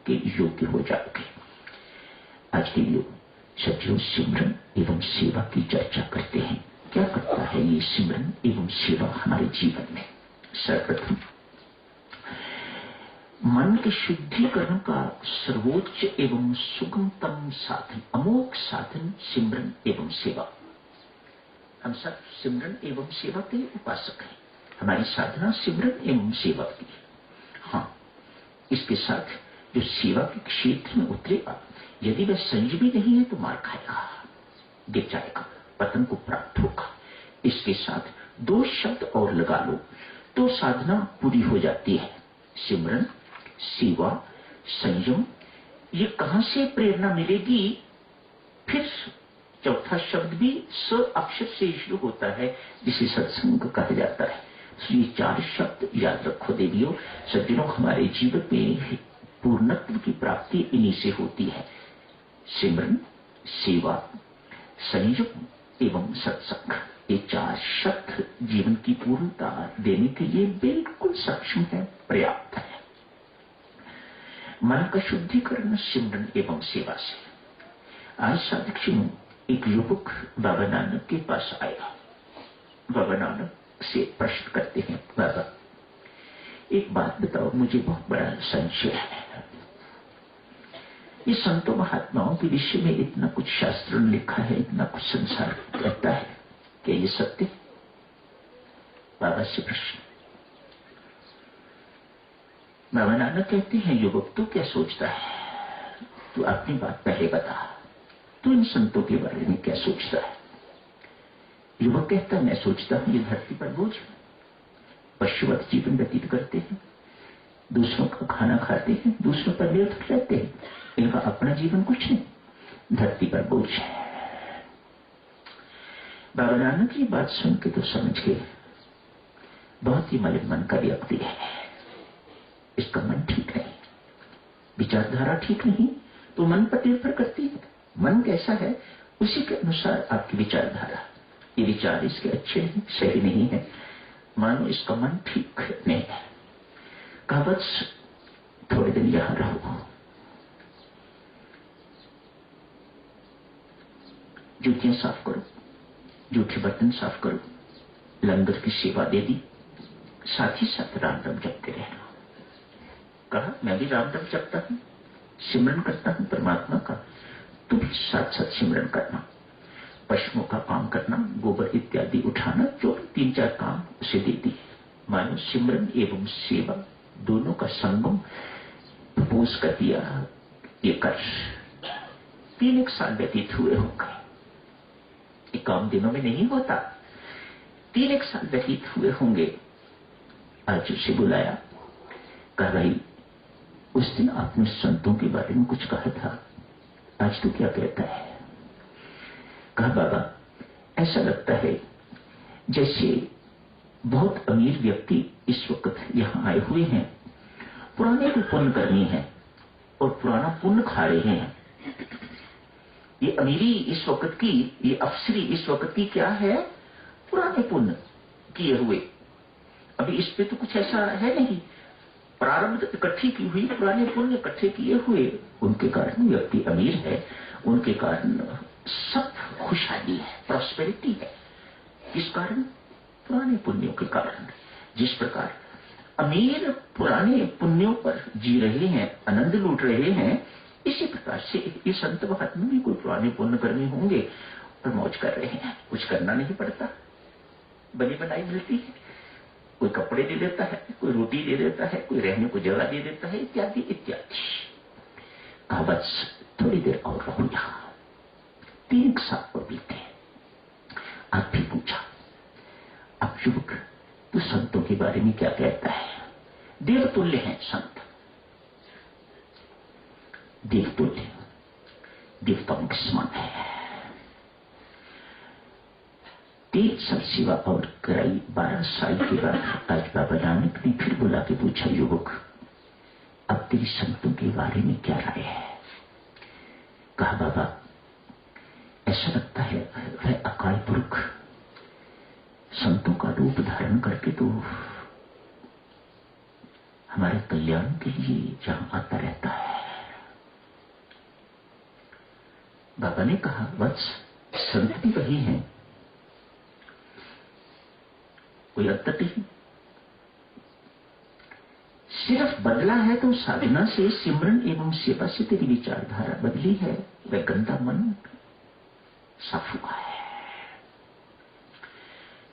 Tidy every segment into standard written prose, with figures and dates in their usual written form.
के योग्य हो जाओगे। आज के लिए सज्जनों सिमरन एवं सेवा की चर्चा करते हैं। क्या करता है ये सिमरन एवं सेवा हमारे जीवन में? सर्वप्रथम मन के शुद्धिकरण का सर्वोच्च एवं सुगमतम साधन, अमोघ साधन सिमरन एवं सेवा। हम सब सिमरन एवं सेवा के उपासक हैं। हमारी साधना सिमरन एवं सेवा की है। हाँ, इसके साथ जो सेवा के क्षेत्र में उतरेगा, यदि वह संयमी नहीं है तो मार खाएगा, गिर जाएगा, पतन को प्राप्त होगा। इसके साथ दो शब्द और लगा लो तो साधना पूरी हो जाती है। सिमरन, सेवा, संयम, ये कहां से प्रेरणा मिलेगी? फिर चौथा शब्द भी स अक्षर से शुरू होता है, जिसे सत्संग कहा जाता है। ये चार शब्द याद रखो देवियों, सज्जनों। हमारे जीवन में पूर्णत्व की प्राप्ति इन्हीं से होती है। सिमरन, सेवा, संयम एवं सत्संग, ये चार शब्द जीवन की पूर्णता देने के लिए बिल्कुल सक्षम है, पर्याप्त है। मन का शुद्धिकरण सिमरन एवं सेवा से। आज साधक एक युवक बाबा नानक के पास आया। बाबा नानक से प्रश्न करते हैं, बाबा एक बात बताओ, मुझे बहुत बड़ा संशय है। ये संतों महात्माओं के विषय में इतना कुछ शास्त्रों में लिखा है, इतना कुछ संसार कहता है, क्या ये सत्य? बाबा से प्रश्न। बाबा नानक कहते हैं, युवक तू क्या सोचता है? तू अपनी बात पहले बता, तू इन संतों के बारे में क्या सोचता है? युवक कहता है, मैं सोचता हूं ये धरती पर बोझ है, पशुवत जीवन व्यतीत करते हैं, दूसरों का खाना खाते हैं, दूसरों पर निर्भर रहते हैं, इनका अपना जीवन कुछ नहीं, धरती पर बोझ है। बाबा नानक की बात सुन के तो समझ गए, बहुत ही मलिन मन का व्यक्ति है, इसका मन ठीक नहीं, विचारधारा ठीक नहीं, तो मन पर निर्भर करती है। मन कैसा है उसी के अनुसार आपकी विचारधारा। ये विचार इसके अच्छे नहीं, सही नहीं है, मानो इसका मन ठीक नहीं है। कहा बस थोड़े दिन यहां रहो, जूतियां साफ करो, जूठे बर्तन साफ करो, लंगर की सेवा दे दी, साथ ही साथ राम राम जपते रहना। कहा मैं भी राम राम जपता हूं, सिमरन करता हूं परमात्मा का, तू भी साथ साथ सिमरन करना, पशुओं का काम करना, गोबर इत्यादि उठाना, जो भी 3-4 काम उसे दे दी। मानो सिमरन एवं सेवा दोनों का संगम प्रपोज कर दिया। ये कर 3 साल व्यतीत हुए होंगे, ये काम दिनों में नहीं होता, 3 साल व्यतीत हुए होंगे। आज उसे बुलाया, कहा भाई उस दिन आपने संतों के बारे में कुछ कहा था, आज तो क्या कहता है? कहा बाबा ऐसा लगता है जैसे बहुत अमीर व्यक्ति इस वक्त यहां आए हुए हैं, पुराने को पुण्य करनी है और पुराना पुण्य खा रहे हैं। ये अमीरी इस वक्त की, ये अफसरी इस वक्त की क्या है? पुराने पुण्य किए हुए। अभी इस पे तो कुछ ऐसा है नहीं, प्रारब्ध इकट्ठी की हुई, पुराने पुण्य इकट्ठे किए हुए, उनके कारण व्यक्ति अमीर है, उनके कारण सब खुशहाली है, प्रॉस्पेरिटी है। किस कारण? पुराने पुण्यों के कारण। जिस प्रकार अमीर पुराने पुण्यों पर जी रहे हैं, आनंद लूट रहे हैं, इसी प्रकार से ये संत महात्मा भी कोई पुराने पुण्य कर्मी होंगे और मौज कर रहे हैं। कुछ करना नहीं पड़ता, बनी बनाई मिलती है, कोई कपड़े दे देता है, कोई रोटी दे देता है, कोई रहने को जगह दे देता है, इत्यादि इत्यादि। कहा बस थोड़ी देर और रहो यहां। 3 साल और बीते। आप भी पूछा, अब युवक तो संतों के बारे में क्या कहता है? देवतुल्य हैं संत, देवतुल्य, देवताओं के समान है। 3 साल सेवा और कराई। 12 साल के बाद आज बाबा नानक ने फिर बुला के पूछा, युवक अब तेरी संतों के बारे में क्या राय है? कहा बाबा ऐसा लगता है वह अकाल पुरुष संतों का रूप धारण करके तो हमारे कल्याण के लिए जहां आता रहता है, बाबा ने कहा, वत्स, संत भी वही हैं, कोई अंतर नहीं, सिर्फ बदला है तो साधना से, सिमरन एवं सेवा से तेरी विचारधारा बदली है, वह गंदा मन साफ हुआ है।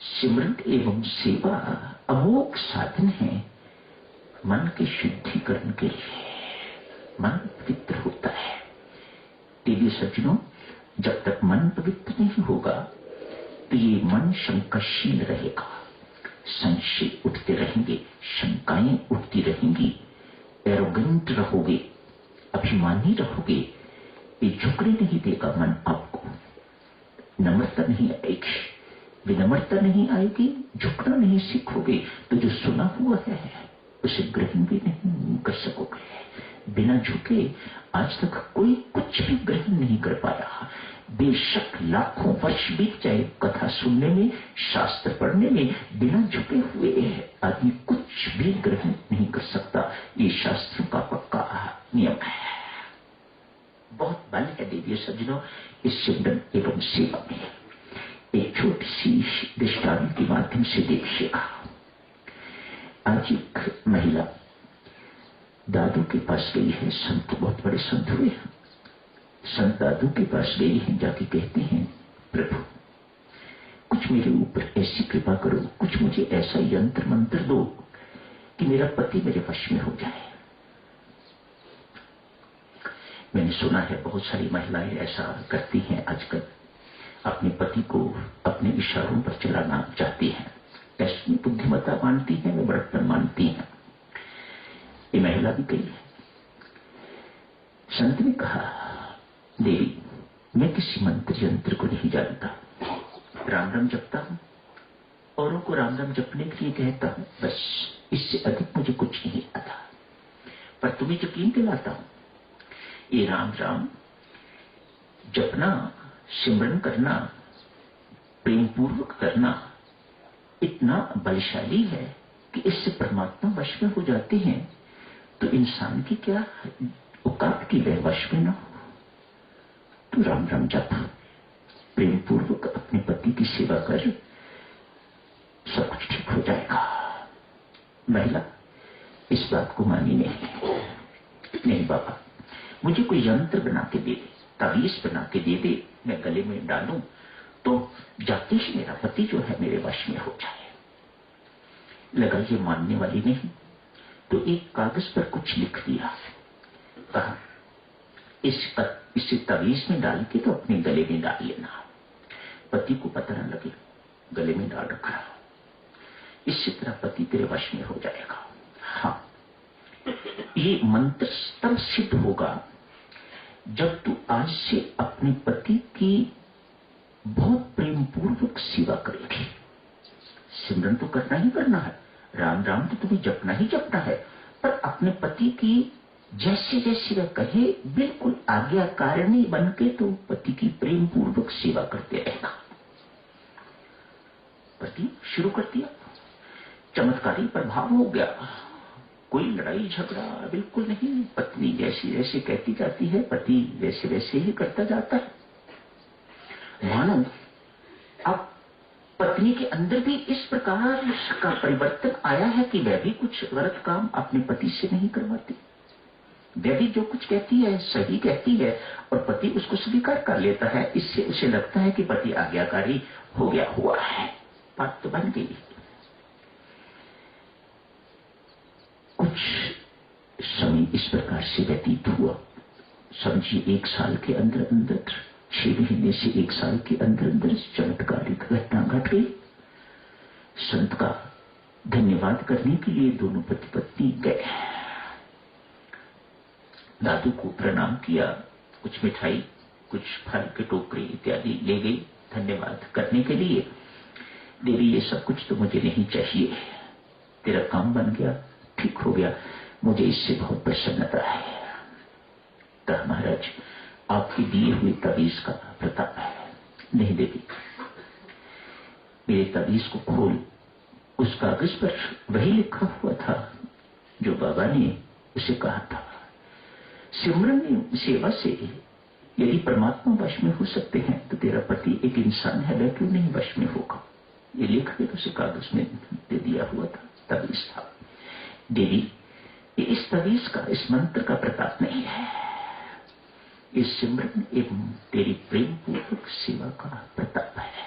सिमरन एवं सेवा अमोघ साधन है मन के शुद्धिकरण के लिए, मन पवित्र होता है। देवी सज्जनों, जब तक मन पवित्र नहीं होगा तो ये मन शंकाशील रहेगा, संशय उठते रहेंगे, शंकाएं उठती रहेंगी, एरोगेंट रहोगे, अभिमानी रहोगे, ये झुकने नहीं देगा मन आपको, नम्रता नहीं आएगी, विनम्रता नहीं आएगी, झुकना नहीं सीखोगे तो जो सुना हुआ है उसे ग्रहण भी नहीं कर सकोगे। बिना झुके आज तक कोई कुछ भी ग्रहण नहीं कर पाया। बेशक लाखों वर्ष बीत जाए कथा सुनने में, शास्त्र पढ़ने में, बिना झुके हुए आदमी कुछ भी ग्रहण नहीं कर सकता। ये शास्त्रों का पक्का नियम है। बहुत बल है देवी सज्जनों इस सिमरन एवं सेवा में। एक छोटी सी दृष्टांत के माध्यम से देखिएगा। आज एक महिला दादू के पास गई है, संत बहुत बड़े संत हुए हैं, संत दादू के पास गई है, जाके कहते हैं, प्रभु कुछ मेरे ऊपर ऐसी कृपा करो, कुछ मुझे ऐसा यंत्र मंत्र दो कि मेरा पति मेरे वश में हो जाए। मैंने सुना है बहुत सारी महिलाएं ऐसा करती हैं आजकल, अपने पति को अपने इशारों पर चलाना चाहती हैं, ऐसी बुद्धिमत्ता मानती है, वे बड़प्पन मानती हैं। ये महिला भी गई है, संत ने कहा, देवी मैं किसी मंत्र यंत्र को नहीं जानता, राम राम जपता हूं, औरों को राम राम जपने के लिए कहता हूं, बस इससे अधिक मुझे कुछ नहीं आता। पर तुम्हें यकीन दिलाता हूं, ये राम राम जपना, सिमरन करना, प्रेम पूर्वक करना इतना बलशाली है कि इससे परमात्मा वश में हो जाते हैं। तो इंसान की क्या औकात की वह वश में ना हो। तो राम राम जप, प्रेम पूर्वक अपने पति की सेवा कर, सब कुछ ठीक हो जाएगा। महिला इस बात को मानी नहीं बाबा मुझे कोई यंत्र बना के दे दे, तावीज बना के दे दे, मैं गले में डालूं तो जाते ही मेरा पति जो है मेरे वश में हो जाए। लगा ये मानने वाली नहीं, तो एक कागज पर कुछ लिख दिया, कहा इसे तावीज में डाल के तो अपने गले में डाल लेना, पति को पता न लगे, गले में डाल रखा, इससे तेरा पति तेरे वश में हो जाएगा। हाँ, ये मंत्र तब सिद्ध होगा जब तू आज से अपने पति की बहुत प्रेम पूर्वक सेवा करेगी। सिमरन तो करना ही करना है, राम राम तो तुम्हें जपना ही जपना है, पर अपने पति की जैसे जैसे वह कहे बिल्कुल आज्ञाकारिणी बन के तो पति की प्रेम पूर्वक सेवा करते रहना। पति शुरू कर दिया, चमत्कारी प्रभाव हो गया, कोई लड़ाई झगड़ा बिल्कुल नहीं, पत्नी जैसी जैसे कहती जाती है पति वैसे वैसे ही करता जाता है। मानो अब पत्नी के अंदर भी इस प्रकार का परिवर्तन आया है कि वह भी कुछ गलत काम अपने पति से नहीं करवाती, वह भी जो कुछ कहती है सही कहती है और पति उसको स्वीकार कर लेता है। इससे उसे लगता है कि पति आज्ञाकारी हो गया हुआ है, बात तो बन गई। कुछ समय इस प्रकार से व्यतीत हुआ, समझिए 1 साल के अंदर अंदर, 6 महीने से 1 साल के अंदर अंदर चमत्कारिक घटना घट गई। संत का धन्यवाद करने के लिए दोनों पति पत्नी गए, दादू को प्रणाम किया, कुछ मिठाई कुछ फल के टोकरे इत्यादि ले गई धन्यवाद करने के लिए। देवी ये सब कुछ तो मुझे नहीं चाहिए, तेरा काम बन गया, ठीक हो गया, मुझे इससे बहुत प्रसन्नता है। कहा महाराज आपके दिए हुए तावीज का प्रताप है। नहीं देवी, मेरे तावीज को खोल, उस कागज पर वही लिखा हुआ था जो बाबा ने उसे कहा था, सिमरन सेवा से यदि परमात्मा वश में हो सकते हैं तो तेरा पति एक इंसान है, वह क्यों नहीं वश में होगा? ये लिख के उसे कागज में दे दिया हुआ था, तवीज था। देवी, ये इस तवीज का, इस मंत्र का प्रताप नहीं है, इस सिमरन एवं तेरी प्रेम पूर्वक सेवा का प्रताप है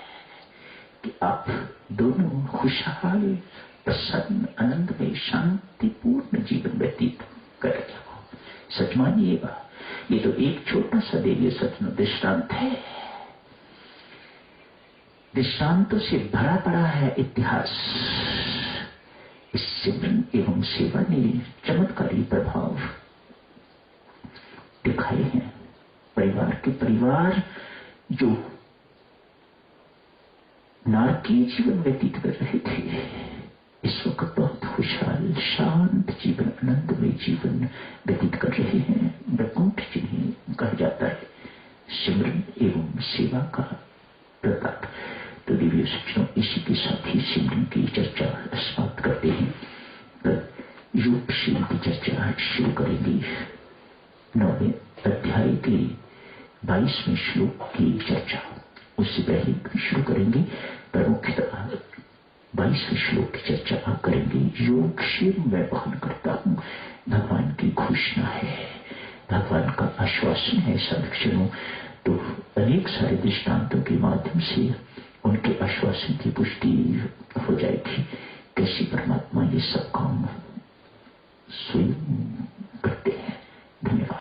कि आप दोनों खुशहाल, प्रसन्न, आनंदमय, शांतिपूर्ण जीवन व्यतीत कर रहे हो। सच मानिएगा, ये तो एक छोटा सा देवीय सचना दृष्टांत है। दृष्टांतों से भरा पड़ा है इतिहास। इस सिमरन एवं सेवा ने चमत्कारी प्रभाव दिखाए हैं। परिवार के परिवार जो नारकीय जीवन व्यतीत कर रहे थे, इस वक्त बहुत खुशहाल, शांत जीवन, आनंदमय जीवन व्यतीत कर रहे हैं। वैकुंठ जिन्हें कहा जाता है, सिमरन एवं सेवा का प्रताप। तो दिव्य शिक्षण इसी के साथ ही सिमरन की चर्चा समाप्त करते हैं। कल योगशील की चर्चा शुरू करेंगे। 9वें अध्याय के 22वें श्लोक की चर्चा उससे पहले शुरू करेंगे, पर मुख्यतः 22वें श्लोक की चर्चा करेंगे। योगशील मैं वहन करता हूं, भगवान की घोषणा है, भगवान का आश्वासन है सदक्षणों। तो अनेक सारे दृष्टांतों के माध्यम से उनके आश्वासन की पुष्टि हो जाएगी। कैसे परमात्मा ये सब काम स्वयं